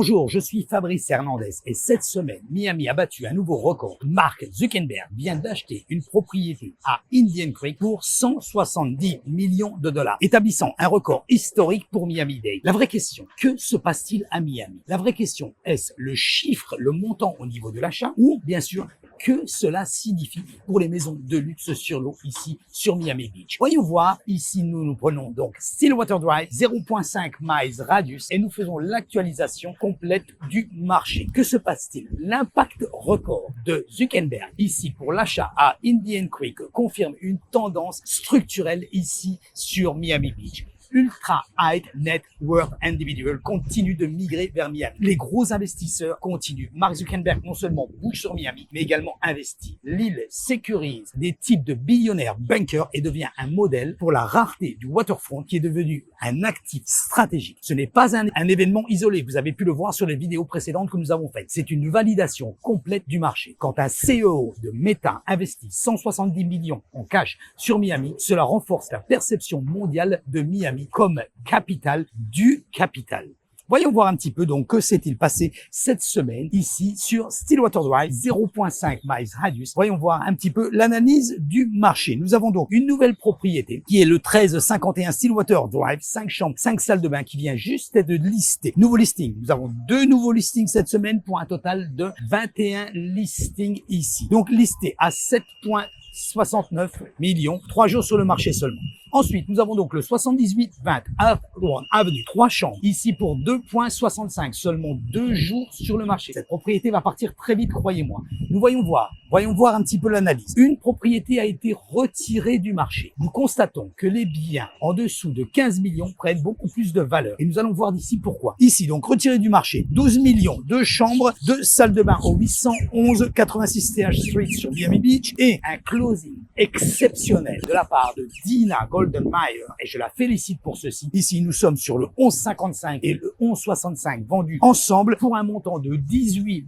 Bonjour, je suis Fabrice Hernandez et cette semaine, Miami a battu un nouveau record. Mark Zuckerberg vient d'acheter une propriété à Indian Creek pour 170 millions de dollars, établissant un record historique pour Miami-Dade. La vraie question, que se passe-t-il à Miami? La vraie question, est-ce le chiffre, le montant au niveau de l'achat ou bien sûr que cela signifie pour les maisons de luxe sur l'eau ici sur Miami Beach? Voyons voir, ici nous prenons donc Stillwater Drive, 0.5 miles radius et nous faisons l'actualisation complète du marché. Que se passe-t-il? L'impact record de Zuckerberg ici pour l'achat à Indian Creek confirme une tendance structurelle ici sur Miami Beach. Ultra High Net Worth Individual continue de migrer vers Miami. Les gros investisseurs continuent. Mark Zuckerberg non seulement bouge sur Miami, mais également investit. L'île sécurise des types de billionnaires bunkers et devient un modèle pour la rareté du waterfront qui est devenu un actif stratégique. Ce n'est pas un événement isolé. Vous avez pu le voir sur les vidéos précédentes que nous avons faites. C'est une validation complète du marché. Quand un CEO de Meta investit 170 millions en cash sur Miami, cela renforce la perception mondiale de Miami comme capitale du capital. Voyons voir un petit peu donc que s'est-il passé cette semaine ici sur Stillwater Drive, 0.5 miles radius. Voyons voir un petit peu l'analyse du marché. Nous avons donc une nouvelle propriété qui est le 1351 Stillwater Drive, 5 chambres, 5 salles de bain qui vient juste de lister. Nouveau listing. Nous avons 2 nouveaux listings cette semaine pour un total de 21 listings ici. Donc listé à 7,69 millions, 3 jours sur le marché seulement. Ensuite, nous avons donc le 7820 Hawthorne Avenue, 3 chambres, ici pour 2,65, seulement 2 jours sur le marché. Cette propriété va partir très vite, croyez-moi. Nous voyons voir un petit peu l'analyse. Une propriété a été retirée du marché. Nous constatons que les biens en dessous de 15 millions prennent beaucoup plus de valeur. Et nous allons voir d'ici pourquoi. Ici, donc, retiré du marché, 12 millions, 2 chambres, 2 salles de bain au 811 86 TH Street sur Miami Beach et un closing exceptionnel de la part de Dina Goldenmeyer, et je la félicite pour ceci. Ici, nous sommes sur le 11,55 et le 11,65 vendus ensemble pour un montant de 18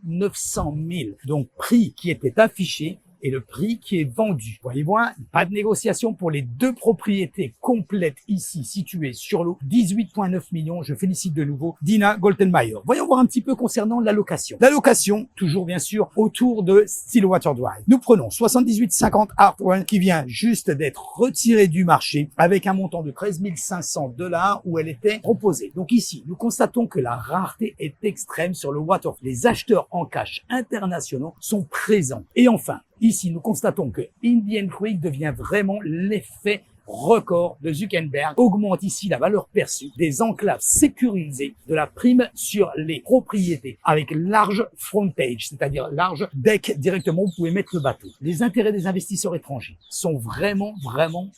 900 000. Donc, prix qui était affiché et le prix qui est vendu. Voyez-vous, pas de négociation pour les 2 propriétés complètes ici situées sur l'eau. 18,9 millions. Je félicite de nouveau Dina Goldenmeyer. Voyons voir un petit peu concernant la location. La location, toujours bien sûr, autour de Stillwater Drive. Nous prenons 7850 Hawthorne qui vient juste d'être retiré du marché avec un montant de 13 500 $ où elle était proposée. Donc ici, nous constatons que la rareté est extrême sur le waterfront. Les acheteurs en cash internationaux sont présents. Et enfin, ici, nous constatons que Indian Creek devient vraiment l'effet record de Zuckerberg, augmente ici la valeur perçue des enclaves sécurisées de la prime sur les propriétés avec large frontage, c'est-à-dire large deck directement, vous pouvez mettre le bateau. Les intérêts des investisseurs étrangers sont vraiment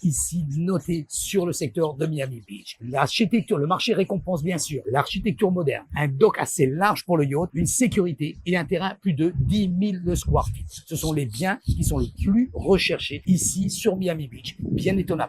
ici notés sur le secteur de Miami Beach. L'architecture, le marché récompense bien sûr l'architecture moderne, un dock assez large pour le yacht, une sécurité et un terrain plus de 10 000 square feet. Ce sont les biens qui sont les plus recherchés ici sur Miami Beach, bien étonnamment.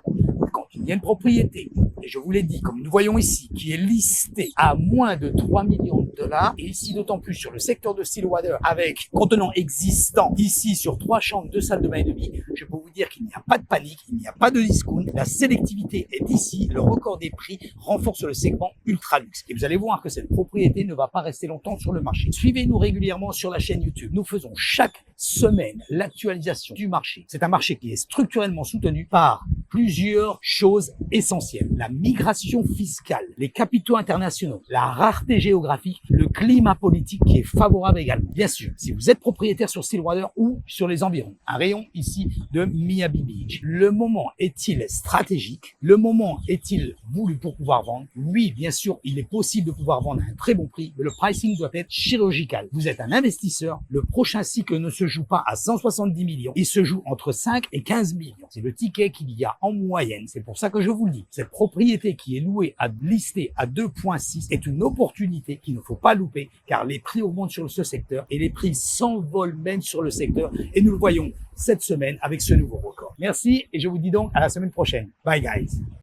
Quand il y a une propriété, et je vous l'ai dit, comme nous voyons ici, qui est listée à moins de 3 millions de dollars, et ici d'autant plus sur le secteur de Stillwater, avec contenant existant ici sur 3 chambres, 2 salles de bain et demi, je peux vous dire qu'il n'y a pas de panique, il n'y a pas de discount, la sélectivité est ici, le record des prix renforce le segment ultra luxe. Et vous allez voir que cette propriété ne va pas rester longtemps sur le marché. Suivez-nous régulièrement sur la chaîne YouTube. Nous faisons chaque semaine l'actualisation du marché. C'est un marché qui est structurellement soutenu par plusieurs choses essentielles. La migration fiscale, les capitaux internationaux, la rareté géographique, le climat politique qui est favorable également. Bien sûr, si vous êtes propriétaire sur Stillwater ou sur les environs, un rayon ici de Miami Beach, le moment est-il stratégique? Le moment est-il voulu pour pouvoir vendre? Oui, bien sûr, il est possible de pouvoir vendre à un très bon prix, mais le pricing doit être chirurgical. Vous êtes un investisseur, le prochain cycle ne se joue pas à 170 millions, il se joue entre 5 et 15 millions. C'est le ticket qu'il y a en moyenne. C'est pour ça que je vous le dis. Cette propriété qui est louée listée à 2,6 est une opportunité qu'il ne faut pas louper car les prix augmentent sur ce secteur et les prix s'envolent même sur le secteur et nous le voyons cette semaine avec ce nouveau record. Merci et je vous dis donc à la semaine prochaine. Bye guys.